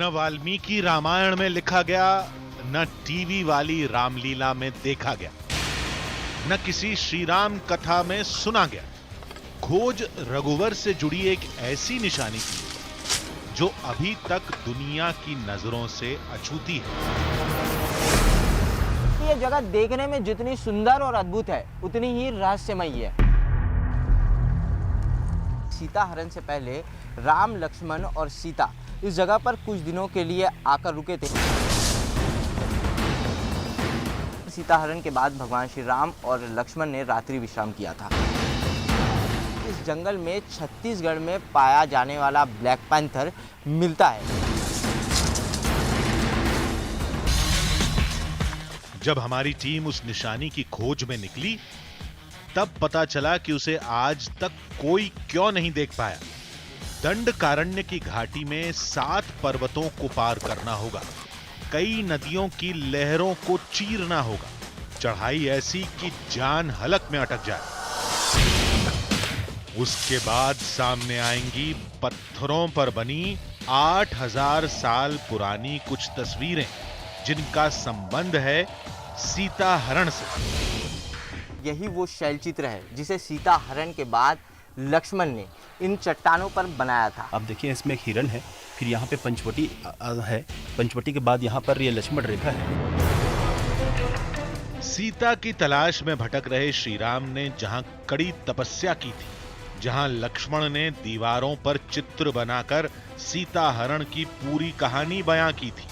न वाल्मीकि रामायण में लिखा गया, न टीवी वाली रामलीला में देखा गया, न किसी श्री राम कथा में सुना गया। खोज रघुवर से जुड़ी एक ऐसी निशानी थी जो अभी तक दुनिया की नजरों से अछूती है। ये जगह देखने में जितनी सुंदर और अद्भुत है, उतनी ही रहस्यमयी है। सीता हरण से पहले राम, लक्ष्मण और सीता इस जगह पर कुछ दिनों के लिए आकर रुके थे। सीता हरण के बाद भगवान श्री राम और लक्ष्मण ने रात्रि विश्राम किया था। इस जंगल में छत्तीसगढ़ में पाया जाने वाला ब्लैक पैंथर मिलता है। जब हमारी टीम उस निशानी की खोज में निकली, तब पता चला कि उसे आज तक कोई क्यों नहीं देख पाया। दंडकारण्य की घाटी में 7 पर्वतों को पार करना होगा, कई नदियों की लहरों को चीरना होगा, चढ़ाई ऐसी कि जान हलक में अटक जाए। उसके बाद सामने आएंगी पत्थरों पर बनी 8000 साल पुरानी कुछ तस्वीरें, जिनका संबंध है सीता हरण से। यही वो शैलचित्र है जिसे सीता हरण के बाद लक्ष्मण ने इन चट्टानों पर बनाया था। अब देखिए, इसमें एक हिरण है, फिर यहाँ पे पंचवटी है, पंचवटी के बाद यहाँ पर ये लक्ष्मण रेखा है। सीता की तलाश में भटक रहे श्री राम ने जहां कड़ी तपस्या की थी, जहां लक्ष्मण ने दीवारों पर चित्र बनाकर सीता हरण की पूरी कहानी बयां की थी,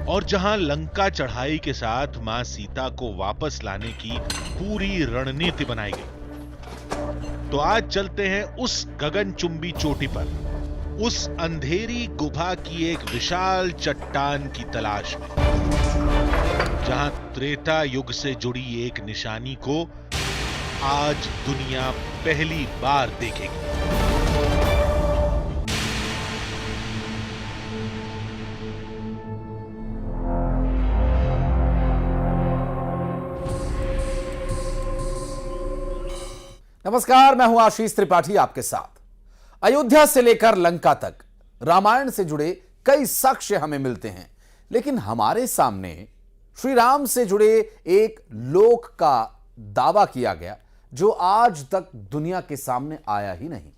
और जहां लंका चढ़ाई के साथ मां सीता को वापस लाने की पूरी रणनीति बनाई गई, तो आज चलते हैं उस गगनचुंबी चोटी पर, उस अंधेरी गुफा की एक विशाल चट्टान की तलाश में, जहां त्रेता युग से जुड़ी एक निशानी को आज दुनिया पहली बार देखेगी। नमस्कार, मैं हूं आशीष त्रिपाठी आपके साथ। अयोध्या से लेकर लंका तक रामायण से जुड़े कई साक्ष्य हमें मिलते हैं, लेकिन हमारे सामने श्री राम से जुड़े एक लोक का दावा किया गया जो आज तक दुनिया के सामने आया ही नहीं,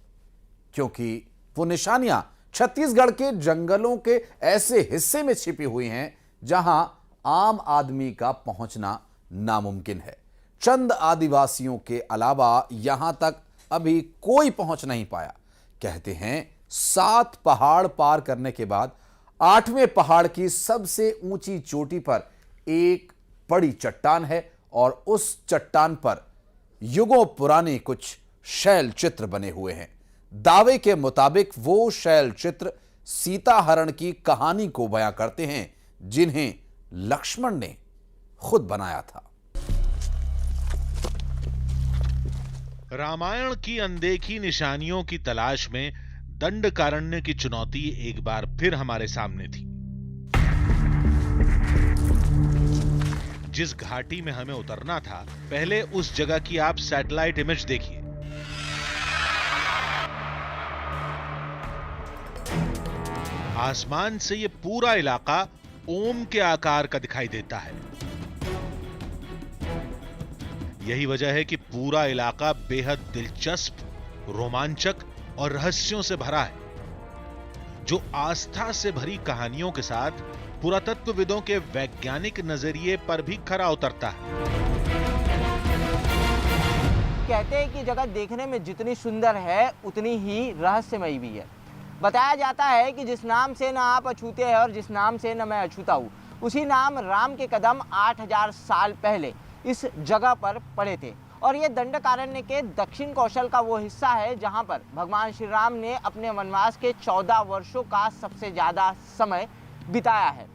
क्योंकि वो निशानियां छत्तीसगढ़ के जंगलों के ऐसे हिस्से में छिपी हुई हैं जहां आम आदमी का पहुंचना नामुमकिन है। चंद आदिवासियों के अलावा यहां तक अभी कोई पहुंच नहीं पाया। कहते हैं 7 पहाड़ पार करने के बाद 8वें पहाड़ की सबसे ऊंची चोटी पर एक बड़ी चट्टान है, और उस चट्टान पर युगों पुराने कुछ शैल चित्र बने हुए हैं। दावे के मुताबिक वो शैल चित्र सीता हरण की कहानी को बयां करते हैं, जिन्हें लक्ष्मण ने खुद बनाया था। रामायण की अनदेखी निशानियों की तलाश में दंडकारण्य की चुनौती एक बार फिर हमारे सामने थी। जिस घाटी में हमें उतरना था, पहले उस जगह की आप सैटेलाइट इमेज देखिए। आसमान से यह पूरा इलाका ओम के आकार का दिखाई देता है। यही वजह है कि पूरा इलाका बेहद दिलचस्प, रोमांचक और रहस्यों से भरा है, जो आस्था से भरी कहानियों के साथ पुरातत्वविदों के वैज्ञानिक नजरिए पर भी खरा उतरता है। कहते हैं कि जगह देखने में जितनी सुंदर है, उतनी ही रहस्यमयी भी है। बताया जाता है कि जिस नाम से न आप अछूते हैं और जिस नाम से न मैं अछूता हूँ, उसी नाम राम के कदम 8000 साल पहले इस जगह पर पड़े थे। और ये दंडकारण्य के दक्षिण कौशल का वो हिस्सा है जहाँ पर भगवान श्री राम ने अपने वनवास के 14 वर्षों का सबसे ज्यादा समय बिताया है।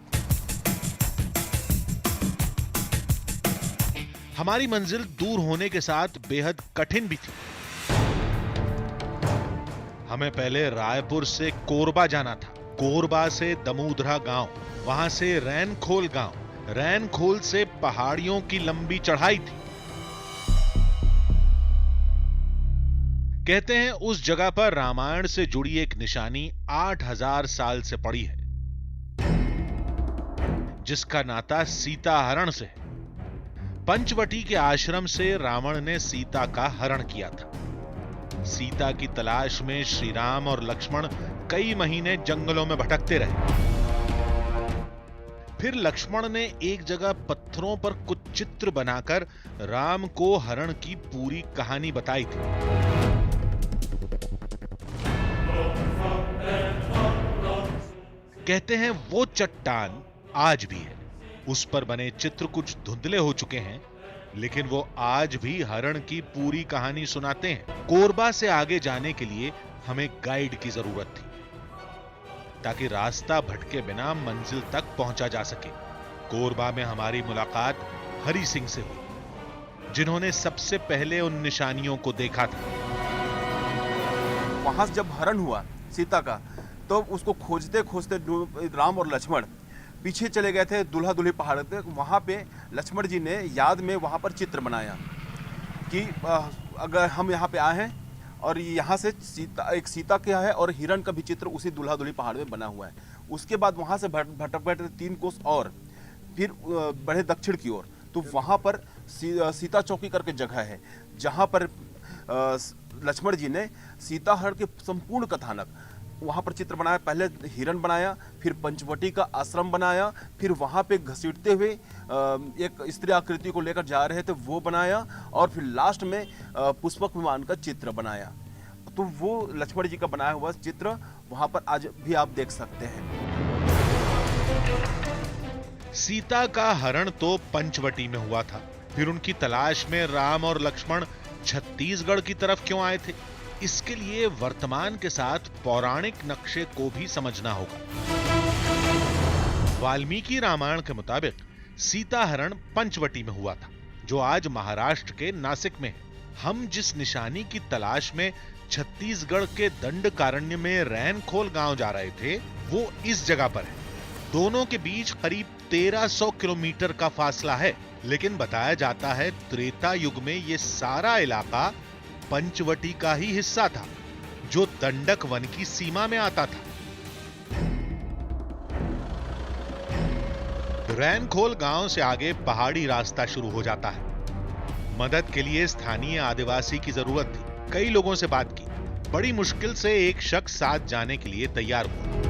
हमारी मंजिल दूर होने के साथ बेहद कठिन भी थी। हमें पहले रायपुर से कोरबा जाना था, कोरबा से दमूधरा गांव, वहां से रैनखोल गांव, रैनखोल से पहाड़ियों की लंबी चढ़ाई थी। कहते हैं उस जगह पर रामायण से जुड़ी एक निशानी 8000 साल से पड़ी है, जिसका नाता सीता हरण से है। पंचवटी के आश्रम से रावण ने सीता का हरण किया था। सीता की तलाश में श्री राम और लक्ष्मण कई महीने जंगलों में भटकते रहे। फिर लक्ष्मण ने एक जगह पत्थरों पर कुछ चित्र बनाकर राम को हरण की पूरी कहानी बताई थी। कहते हैं वो चट्टान आज भी है। उस पर बने चित्र कुछ धुंधले हो चुके हैं, लेकिन वो आज भी हरण की पूरी कहानी सुनाते हैं। कोरबा से आगे जाने के लिए हमें गाइड की जरूरत थी, ताकि रास्ता भटके बिना मंजिल तक पहुंचा जा सके। कोरबा में हमारी मुलाकात हरि सिंह से हुई, जिन्होंने सबसे पहले उन निशानियों को देखा था। वहां से जब हरण हुआ सीता का, तो उसको खोजते खोजते राम और लक्ष्मण पीछे चले गए थे दुल्हा दुल्ही पहाड़ पे। वहाँ पे लक्ष्मण जी ने याद में वहाँ पर चित्र बनाया कि अगर हम यहाँ पे आए हैं और यहाँ से सीता क्या है और हिरण का भी चित्र उसी दुल्हा दुल्ही पहाड़ में बना हुआ है। उसके बाद वहाँ से भटक 3 कोस और फिर बढ़े दक्षिण की ओर, तो वहाँ पर सीता चौकी करके जगह है, जहाँ पर लक्ष्मण जी ने सीता हरण के संपूर्ण कथानक वहाँ पर चित्र बनाया। पहले हिरण बनाया, फिर पंचवटी का आश्रम बनाया, फिर वहाँ पे घसीटते हुए एक स्त्री आकृति को लेकर जा रहे थे वो बनाया, और फिर लास्ट में पुष्पक विमान का चित्र बनाया। तो वो लक्ष्मण जी का बनाया हुआ चित्र वहाँ पर आज भी आप देख सकते हैं। सीता का हरण तो पंचवटी में हुआ था, फिर उनकी तलाश में राम और लक्ष्मण छत्तीसगढ़ की तरफ क्यों आए थे? इसके लिए वर्तमान के साथ पौराणिक नक्शे को भी समझना होगा। वाल्मीकि रामायण के मुताबिक सीता हरण पंचवटी में हुआ था, जो आज महाराष्ट्र के नासिक में है। हम जिस निशानी की तलाश में छत्तीसगढ़ के दंडकारण्य में रैनखोल गांव जा रहे थे, वो इस जगह पर है। दोनों के बीच करीब 1300 किलोमीटर का फासला है, लेकिन बताया जाता है त्रेता युग में ये सारा इलाका पंचवटी का ही हिस्सा था, जो दंडक वन की सीमा में आता था। रैनखोल गांव से आगे पहाड़ी रास्ता शुरू हो जाता है। मदद के लिए स्थानीय आदिवासी की जरूरत थी। कई लोगों से बात की, बड़ी मुश्किल से एक शख्स साथ जाने के लिए तैयार हुआ।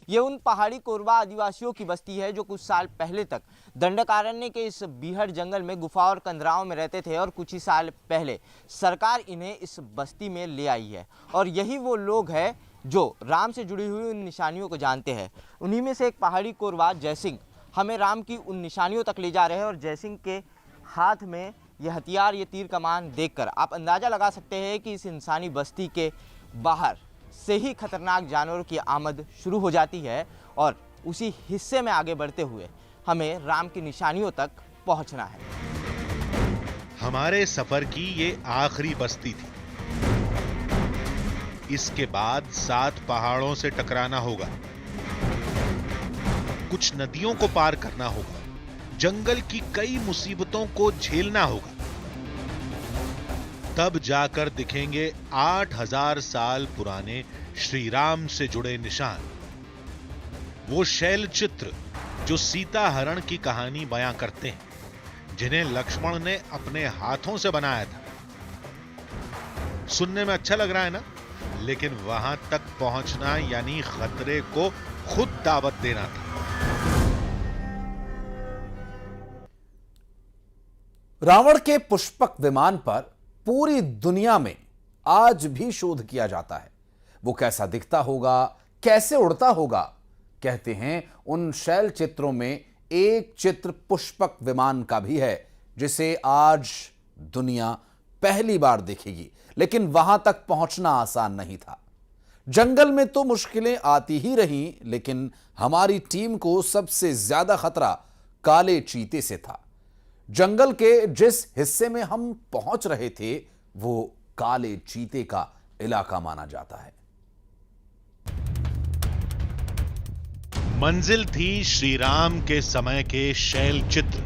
ये उन पहाड़ी कोरबा आदिवासियों की बस्ती है जो कुछ साल पहले तक दंडकारण्य के इस बीहड़ जंगल में गुफा और कंदराओं में रहते थे, और कुछ ही साल पहले सरकार इन्हें इस बस्ती में ले आई है। और यही वो लोग हैं जो राम से जुड़ी हुई उन निशानियों को जानते हैं। उन्हीं में से एक पहाड़ी कोरबा जयसिंह हमें राम की उन निशानियों तक ले जा रहे हैं, और जयसिंह के हाथ में ये हथियार, ये तीर कमान देखकर आप अंदाज़ा लगा सकते हैं कि इस इंसानी बस्ती के बाहर से ही खतरनाक जानवरों की आमद शुरू हो जाती है, और उसी हिस्से में आगे बढ़ते हुए हमें राम की निशानियों तक पहुंचना है। हमारे सफर की ये आखिरी बस्ती थी। इसके बाद 7 पहाड़ों से टकराना होगा, कुछ नदियों को पार करना होगा, जंगल की कई मुसीबतों को झेलना होगा। तब जाकर दिखेंगे 8000 साल पुराने श्री राम से जुड़े निशान, वो शैल चित्र जो सीता हरण की कहानी बयां करते हैं, जिन्हें लक्ष्मण ने अपने हाथों से बनाया था। सुनने में अच्छा लग रहा है ना, लेकिन वहां तक पहुंचना यानी खतरे को खुद दावत देना था। रावण के पुष्पक विमान पर पूरी दुनिया में आज भी शोध किया जाता है। वो कैसा दिखता होगा, कैसे उड़ता होगा? कहते हैं उन शैल चित्रों में एक चित्र पुष्पक विमान का भी है, जिसे आज दुनिया पहली बार देखेगी। लेकिन वहां तक पहुंचना आसान नहीं था। जंगल में तो मुश्किलें आती ही रहीं, लेकिन हमारी टीम को सबसे ज्यादा खतरा काले चीते से था। जंगल के जिस हिस्से में हम पहुंच रहे थे, वो काले चीते का इलाका माना जाता है। मंजिल थी श्री राम के समय के शैल चित्र।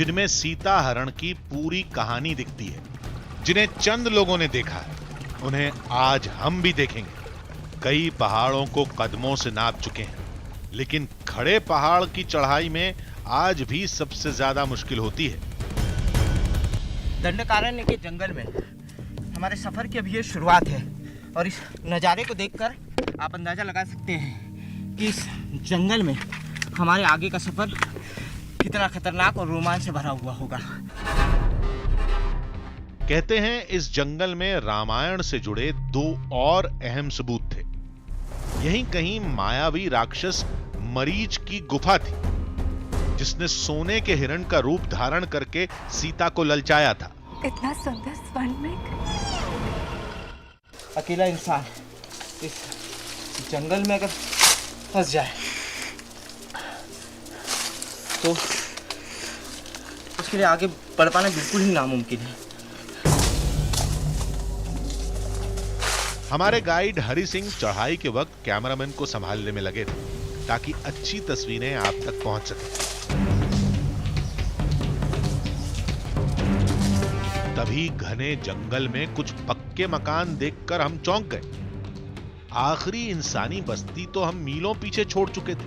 जिनमें सीता हरण की पूरी कहानी दिखती है, जिन्हें चंद लोगों ने देखा है, उन्हें आज हम भी देखेंगे। कई पहाड़ों को कदमों से नाप चुके हैं, लेकिन खड़े पहाड़ की चढ़ाई में आज भी सबसे ज्यादा मुश्किल होती है। दंडकारण्य के जंगल में हमारे सफर की अभी ये शुरुआत है और इस नज़ारे को देखकर आप अंदाज़ा लगा सकते हैं कि इस जंगल में हमारे आगे का सफर कितना खतरनाक और रोमांच से भरा हुआ होगा। कहते हैं इस जंगल में रामायण से जुड़े 2 और अहम सबूत थे। यहीं कहीं मायावी राक्षस मरीच की गुफा थी, जिसने सोने के हिरण का रूप धारण करके सीता को ललचाया था। इतना सुंदर स्वर्णमृग। अकेला इंसान इस जंगल में अगर फंस जाए तो उसके लिए आगे बढ़ पाना बिल्कुल ही नामुमकिन है। हमारे गाइड हरि सिंह चढ़ाई के वक्त कैमरामैन को संभालने में लगे थे ताकि अच्छी तस्वीरें आप तक पहुंच सके। तभी घने जंगल में कुछ पक्के मकान देखकर हम चौंक गए। आखिरी इंसानी बस्ती तो हम मीलों पीछे छोड़ चुके थे,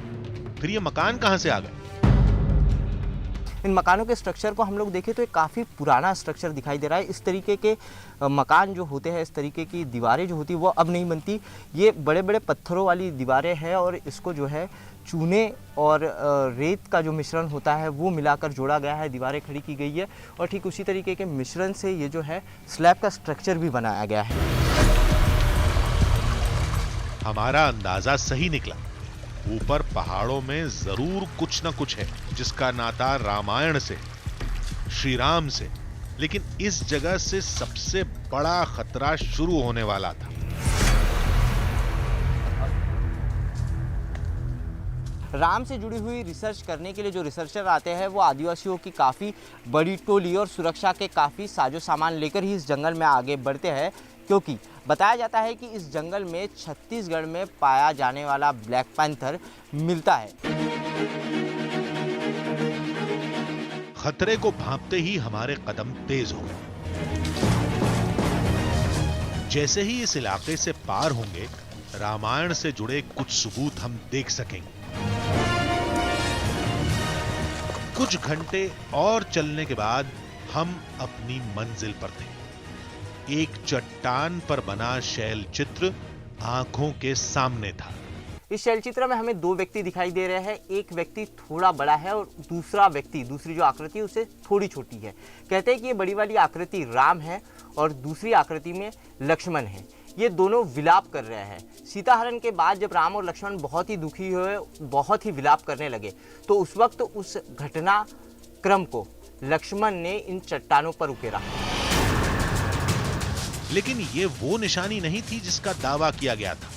फिर ये मकान कहां से आ गए? इन मकानों के स्ट्रक्चर को हम लोग देखें तो एक काफ़ी पुराना स्ट्रक्चर दिखाई दे रहा है। इस तरीके के मकान जो होते हैं, इस तरीके की दीवारें जो होती है वो अब नहीं बनती। ये बड़े बड़े पत्थरों वाली दीवारें हैं और इसको जो है चूने और रेत का जो मिश्रण होता है वो मिलाकर जोड़ा गया है, दीवारें खड़ी की गई है और ठीक उसी तरीके के मिश्रण से ये जो है स्लैब का स्ट्रक्चर भी बनाया गया है। हमारा अंदाजा सही निकला। ऊपर पहाड़ों में जरूर कुछ न कुछ है जिसका नाता रामायण से, श्री राम से, लेकिन इस जगह से सबसे बड़ा खतरा शुरू होने वाला था। राम से जुड़ी हुई रिसर्च करने के लिए जो रिसर्चर आते हैं वो आदिवासियों की काफ़ी बड़ी टोली और सुरक्षा के काफ़ी साजो सामान लेकर ही इस जंगल में आगे बढ़ते हैं, क्योंकि बताया जाता है कि इस जंगल में छत्तीसगढ़ में पाया जाने वाला ब्लैक पैंथर मिलता है। खतरे को भांपते ही हमारे कदम तेज हो गए। जैसे ही इस इलाके से पार होंगे, रामायण से जुड़े कुछ सबूत हम देख सकेंगे। कुछ घंटे और चलने के बाद हम अपनी मंजिल पर थे। एक चट्टान पर बना शैल चित्र आंखों के सामने था। इस शैल चित्र में हमें 2 व्यक्ति दिखाई दे रहे हैं। एक व्यक्ति थोड़ा बड़ा है और दूसरा व्यक्ति, दूसरी जो आकृति है उससे थोड़ी छोटी है। कहते हैं कि ये बड़ी वाली आकृति राम है और दूसरी आकृति में लक्ष्मण है। ये दोनों विलाप कर रहे हैं। सीता हरण के बाद जब राम और लक्ष्मण बहुत ही दुखी हुए, बहुत ही विलाप करने लगे, तो उस वक्त उस घटना क्रम को लक्ष्मण ने इन चट्टानों पर उकेरा। लेकिन ये वो निशानी नहीं थी जिसका दावा किया गया था।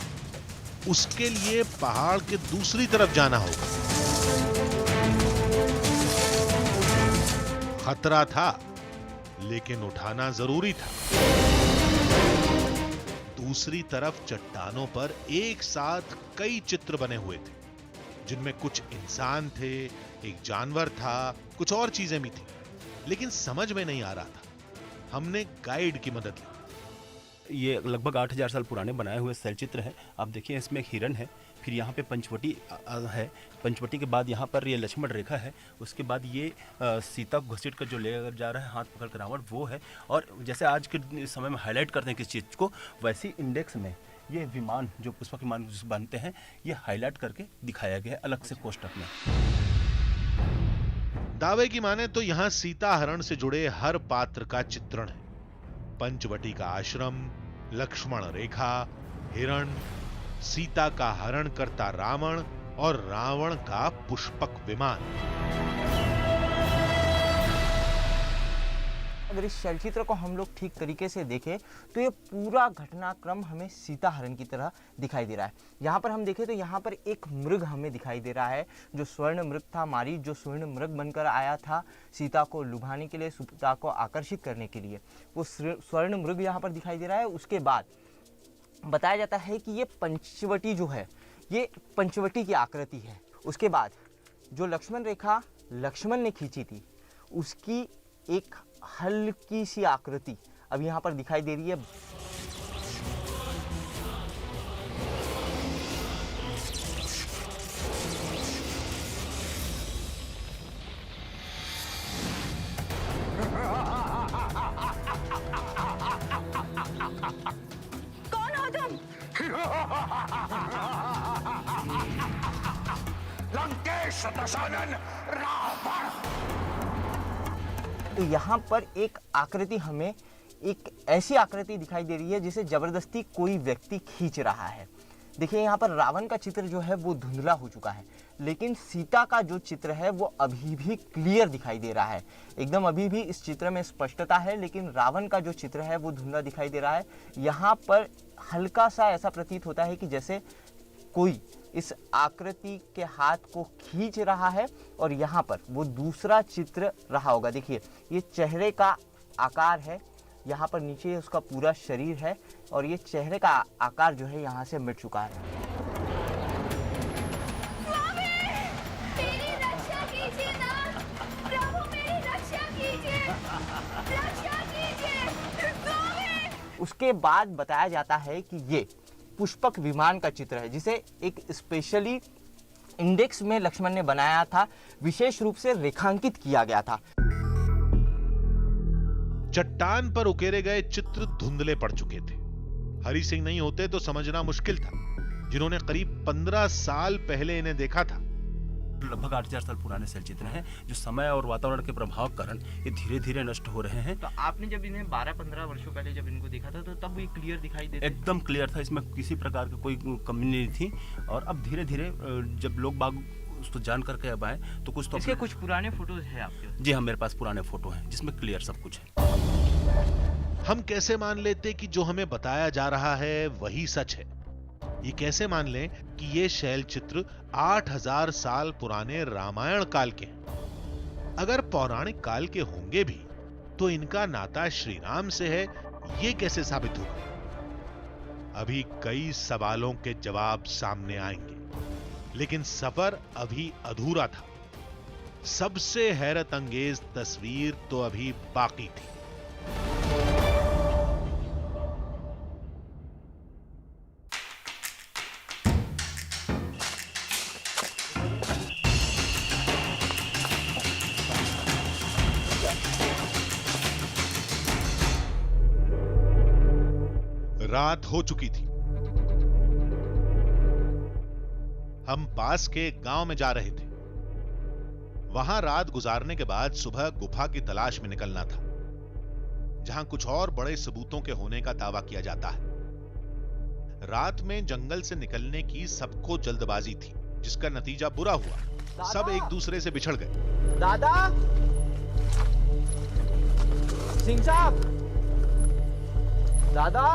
उसके लिए पहाड़ के दूसरी तरफ जाना होगा। खतरा था, लेकिन उठाना जरूरी था। दूसरी तरफ चट्टानों पर एक साथ कई चित्र बने हुए थे, जिनमें कुछ इंसान थे, एक जानवर था, कुछ और चीजें भी थी, लेकिन समझ में नहीं आ रहा था। हमने गाइड की मदद ली। ये लगभग 8000 साल पुराने बनाए हुए शैलचित्र है। आप देखिए, इसमें एक हिरण है, फिर यहाँ पे पंचवटी है, पंचवटी के बाद यहाँ पर ये लक्ष्मण रेखा है, उसके बाद ये सीता को घसीट कर जो लेकर जा रहा है हाथ पकड़ कर रावण, वो है। और जैसे आज के समय में हाईलाइट करते हैं किस चीज़ को, वैसे इंडेक्स में ये विमान जो पुष्पक विमान बनते हैं, ये हाईलाइट करके दिखाया गया है अलग से कोष्टक में। दावे की माने तो यहां सीता हरण से जुड़े हर पात्र का चित्रण है। पंचवटी का आश्रम, लक्ष्मण रेखा, हिरण, सीता का हरण करता रावण और रावण का पुष्पक विमान। अगर इस शैलचित्र को हम लोग ठीक तरीके से देखें तो ये पूरा घटनाक्रम हमें सीता हरण की तरह दिखाई दे रहा है। यहाँ पर हम देखें तो यहाँ पर एक मृग हमें दिखाई दे रहा है, जो स्वर्ण मृग था, मारीच जो स्वर्ण मृग बनकर आया था सीता को लुभाने के लिए, सीता को आकर्षित करने के लिए, वो स्वर्ण मृग यहाँ पर दिखाई दे रहा है। उसके बाद बताया जाता है कि ये पंचवटी जो है, ये पंचवटी की आकृति है। उसके बाद जो लक्ष्मण रेखा लक्ष्मण ने खींची थी, उसकी एक हल्की सी आकृति अब यहाँ पर दिखाई दे रही है। कौन हो तुम? लंकेश दशानन रावण। तो यहाँ पर एक आकृति हमें एक ऐसी आकृति दिखाई दे रही है जिसे जबरदस्ती कोई व्यक्ति खींच रहा है। देखिए यहाँ पर रावण का चित्र जो है वो धुंधला हो चुका है, लेकिन सीता का जो चित्र है वो अभी भी क्लियर दिखाई दे रहा है। एकदम अभी भी इस चित्र में स्पष्टता है, लेकिन रावण का जो चित्र है वो धुंधला दिखाई दे रहा है। यहाँ पर हल्का सा ऐसा प्रतीत होता है कि जैसे कोई इस आकृति के हाथ को खींच रहा है और यहाँ पर वो दूसरा चित्र रहा होगा। देखिए ये चेहरे का आकार है, यहाँ पर नीचे उसका पूरा शरीर है और ये चेहरे का आकार जो है यहाँ से मिट चुका है। मेरी रक्षा कीजिए ना, प्रभु मेरी रक्षा कीजिए, रक्षा कीजिए स्वामी। उसके बाद बताया जाता है कि ये पुष्पक विमान का चित्र है, जिसे एक स्पेशली इंडेक्स में लक्ष्मण ने बनाया था, विशेष रूप से रेखांकित किया गया था। चट्टान पर उकेरे गए चित्र धुंधले पड़ चुके थे। हरि सिंह नहीं होते तो समझना मुश्किल था, जिन्होंने करीब 15 साल पहले इन्हें देखा था। लगभग 8000 साल पुराने शैल चित्र हैं, जो समय और वातावरण के प्रभाव के कारण ये धीरे धीरे नष्ट हो रहे हैं। तो आपने जब इन्हें 12-15 वर्षों पहले जब इनको देखा था तो तब ये क्लियर दिखाई देते? एकदम क्लियर था, इसमें किसी प्रकार की कोई कमी नहीं थी। और अब धीरे धीरे जब लोग बाग उसको जान करके अब आए तो कुछ तो इसके कुछ पुराने फोटोज हैं आपके? जी हाँ, मेरे पास पुराने फोटो हैं जिसमें क्लियर सब कुछ है। हम कैसे मान लेते कि जो हमें बताया जा रहा है वही सच है? ये कैसे मान लें कि ये शैल चित्र 8000 साल पुराने रामायण काल के हैं? अगर पौराणिक काल के होंगे भी तो इनका नाता श्री राम से है, ये कैसे साबित होगा? अभी कई सवालों के जवाब सामने आएंगे, लेकिन सफर अभी अधूरा था। सबसे हैरत अंगेज तस्वीर तो अभी बाकी थी। रात हो चुकी थी। हम पास के एक गांव में जा रहे थे। वहां रात गुजारने के बाद सुबह गुफा की तलाश में निकलना था, जहां कुछ और बड़े सबूतों के होने का दावा किया जाता है। रात में जंगल से निकलने की सबको जल्दबाजी थी, जिसका नतीजा बुरा हुआ। सब एक दूसरे से बिछड़ गए। दादा, सिंह साहब, दादा।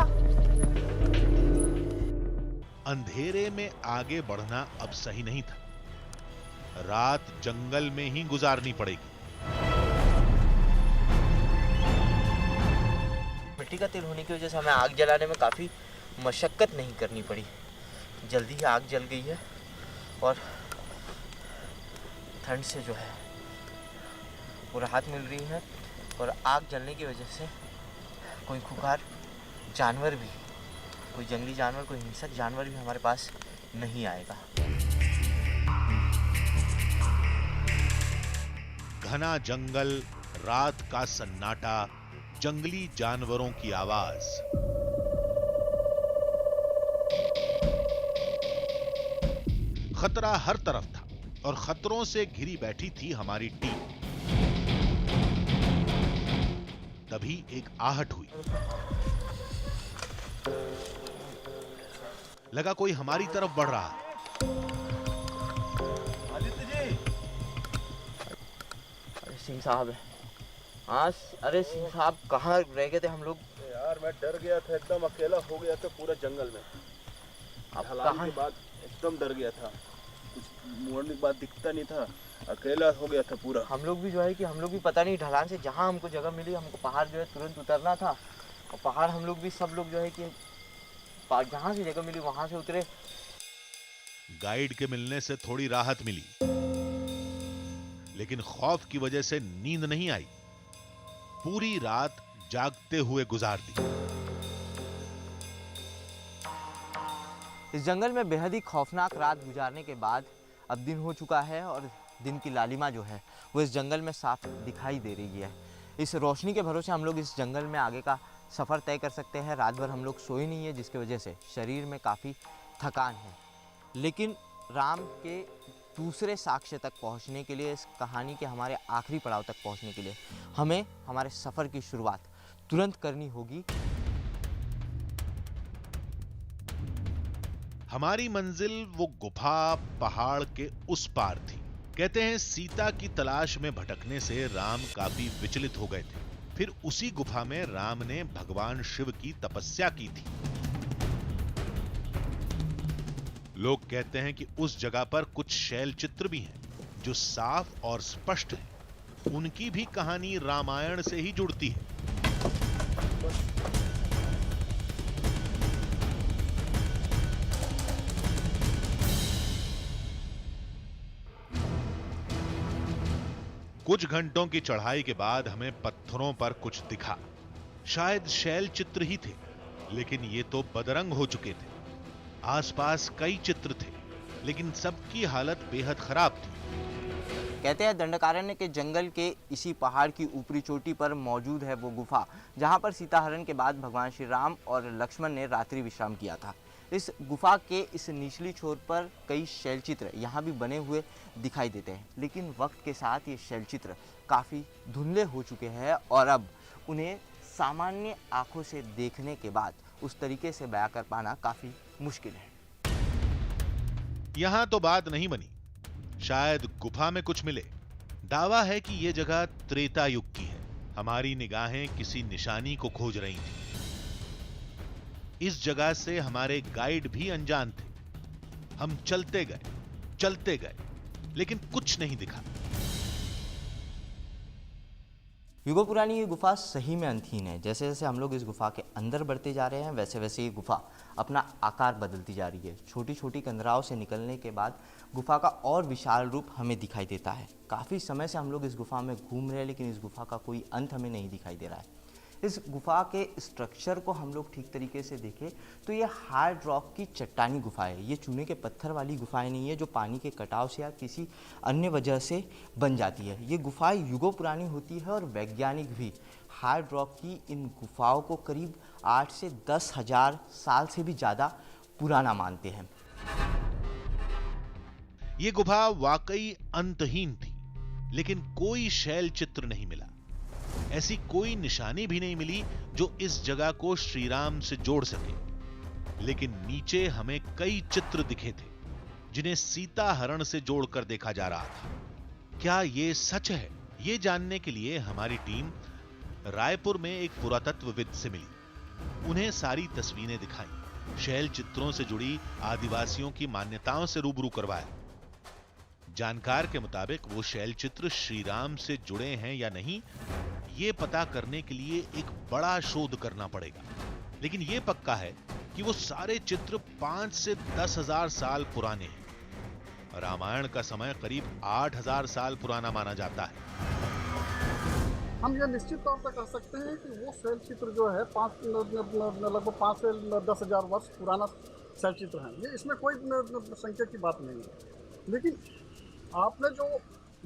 अंधेरे में आगे बढ़ना अब सही नहीं था। रात जंगल में ही गुजारनी पड़ेगी। मिट्टी का तेल होने की वजह से हमें आग जलाने में काफ़ी मशक्कत नहीं करनी पड़ी। जल्दी ही आग जल गई है और ठंड से जो है वो राहत मिल रही है। और आग जलने की वजह से कोई खुखार जानवर भी, कोई जंगली जानवर, कोई हिंसक जानवर भी हमारे पास नहीं आएगा। घना जंगल, रात का सन्नाटा, जंगली जानवरों की आवाज। खतरा हर तरफ था और खतरों से घिरी बैठी थी हमारी टीम। तभी एक आहट हुई। लगा कोई हमारी तरफ बढ़ रहा है। आदित्य जी, अरे सिंह साहब है। हाँ, अरे सिंह साहब कहाँ रह गए थे हम लोग? यार मैं डर गया था, एकदम अकेला हो गया था पूरा जंगल में। आप ढलान कहाँ? के बाद एकदम डर गया था, कुछ मोड़ने के बाद दिखता नहीं था, अकेला हो गया था पूरा। हम लोग भी जो है कि हम लोग भी पता नहीं ढलान से जहाँ हमको जगह मिली, हमको पहाड़ जो है तुरंत उतरना था। और पहाड़ हम लोग भी सब लोग जो है कि जहाँ से जगह मिली वहाँ से उतरे। गाइड के मिलने से थोड़ी राहत मिली, लेकिन खौफ की वजह से नींद नहीं आई। पूरी रात जागते हुए गुजार दी। इस जंगल में बेहद ही खौफनाक रात गुजारने के बाद अब दिन हो चुका है और दिन की लालिमा जो है वो इस जंगल में साफ दिखाई दे रही है। इस रोशनी के भरोसे हम लोग इस जंगल में आगे का सफ़र तय कर सकते हैं। रात भर हम लोग सोए नहीं है, जिसकी वजह से शरीर में काफ़ी थकान है। लेकिन राम के दूसरे साक्ष्य तक पहुंचने के लिए, इस कहानी के हमारे आखिरी पड़ाव तक पहुंचने के लिए हमें हमारे सफ़र की शुरुआत तुरंत करनी होगी। हमारी मंजिल वो गुफा पहाड़ के उस पार थी। कहते हैं सीता की तलाश में भटकने से राम काफी विचलित हो गए थे। फिर उसी गुफा में राम ने भगवान शिव की तपस्या की थी। लोग कहते हैं कि उस जगह पर कुछ शैल चित्र भी हैं जो साफ और स्पष्ट हैं। उनकी भी कहानी रामायण से ही जुड़ती है। कुछ घंटों की चढ़ाई के बाद हमें पत्थरों पर कुछ दिखा। शायद शैल चित्र ही थे, लेकिन ये तो बदरंग हो चुके थे। आसपास कई चित्र थे, लेकिन सबकी हालत बेहद खराब थी। कहते हैं दंडकारण्य के जंगल के इसी पहाड़ की ऊपरी चोटी पर मौजूद है वो गुफा, जहां पर सीताहरण के बाद भगवान श्री राम और लक्ष्मण ने रात्रि विश्राम किया था। इस गुफा के इस निचली छोर पर कई शैलचित्र यहाँ भी बने हुए दिखाई देते हैं, लेकिन वक्त के साथ ये शैलचित्र काफ़ी धुंधले हो चुके हैं और अब उन्हें सामान्य आंखों से देखने के बाद उस तरीके से बयां कर पाना काफ़ी मुश्किल है। यहां तो बात नहीं बनी। शायद गुफा में कुछ मिले। दावा है कि यह जगह त्रेता युग की है। हमारी निगाहें किसी निशानी को खोज रही थी। इस जगह से हमारे गाइड भी अनजान थे। हम चलते गए, लेकिन कुछ नहीं दिखा। युगों पुरानी ये गुफा सही में अंतहीन है। जैसे जैसे हम लोग इस गुफा के अंदर बढ़ते जा रहे हैं, वैसे वैसे ये गुफा अपना आकार बदलती जा रही है। छोटी छोटी कंदराओं से निकलने के बाद गुफा का और विशाल रूप हमें दिखाई देता है। काफ़ी समय से हम लोग इस गुफा में घूम रहे हैं, लेकिन इस गुफा का कोई अंत हमें नहीं दिखाई दे रहा है। इस गुफा के स्ट्रक्चर को हम लोग ठीक तरीके से देखें तो ये हार्ड रॉक की चट्टानी गुफा है। ये चूने के पत्थर वाली गुफाएं नहीं है जो पानी के कटाव से या किसी अन्य वजह से बन जाती है। ये गुफाएं युगों पुरानी होती है और वैज्ञानिक भी हार्ड रॉक की इन गुफाओं को करीब 8 से 10 हजार साल से भी ज़्यादा पुराना मानते हैं। ये गुफा वाकई अंतहीन थी, लेकिन कोई शैल चित्र नहीं मिला। ऐसी कोई निशानी भी नहीं मिली जो इस जगह को श्री राम से जोड़ सके। लेकिन नीचे हमें कई चित्र दिखे थे जिन्हें सीता हरण से जोड़कर देखा जा रहा था। क्या ये सच है? ये जानने के लिए हमारी टीम रायपुर में एक पुरातत्वविद से मिली। उन्हें सारी तस्वीरें दिखाई, शैल चित्रों से जुड़ी आदिवासियों की मान्यताओं से रूबरू करवाया। जानकार के मुताबिक वो शैल चित्र श्री राम से जुड़े हैं या नहीं, ये पता करने के लिए एक बड़ा शोध करना पड़ेगा। लेकिन ये पक्का है कि वो सारे चित्र 5 से 10 हजार साल पुराने हैं। रामायण का समय करीब 8,000 साल पुराना माना जाता है। हम ये निश्चित तौर पर कह सकते हैं कि वो शैल चित्र जो है लगभग 5 से 10 हजार वर्ष पुराना शैल चित्र है। ये इसमें कोई संख्या की बात नहीं है। लेकिन आपने जो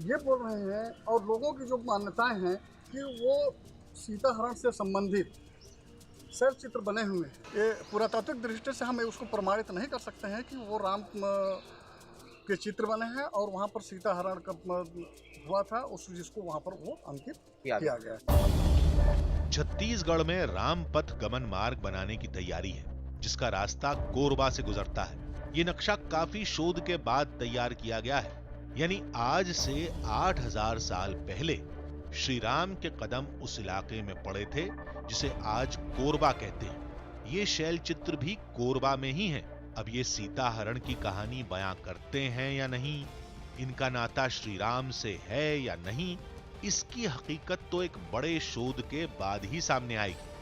ये बोल रहे हैं और लोगों की जो मान्यताएं हैं कि वो सीता हरण से संबंधित शैल चित्र बने हुए हैं, ये पुरातात्विक दृष्टि से हम उसको प्रमाणित नहीं कर सकते हैं कि वो राम के चित्र बने हैं और वहाँ पर सीता हरण का हुआ था, उस जिसको वहाँ पर वो अंकित किया गया है। छत्तीसगढ़ में राम पथ गमन मार्ग बनाने की तैयारी है, जिसका रास्ता कोरबा से गुजरता है। ये नक्शा काफी शोध के बाद तैयार किया गया है। यानी आज से 8,000 साल पहले श्री राम के कदम उस इलाके में पड़े थे जिसे आज कोरबा कहते हैं। ये शैल चित्र भी कोरबा में ही हैं। अब ये सीता हरण की कहानी बयां करते हैं या नहीं, इनका नाता श्री राम से है या नहीं, इसकी हकीकत तो एक बड़े शोध के बाद ही सामने आएगी।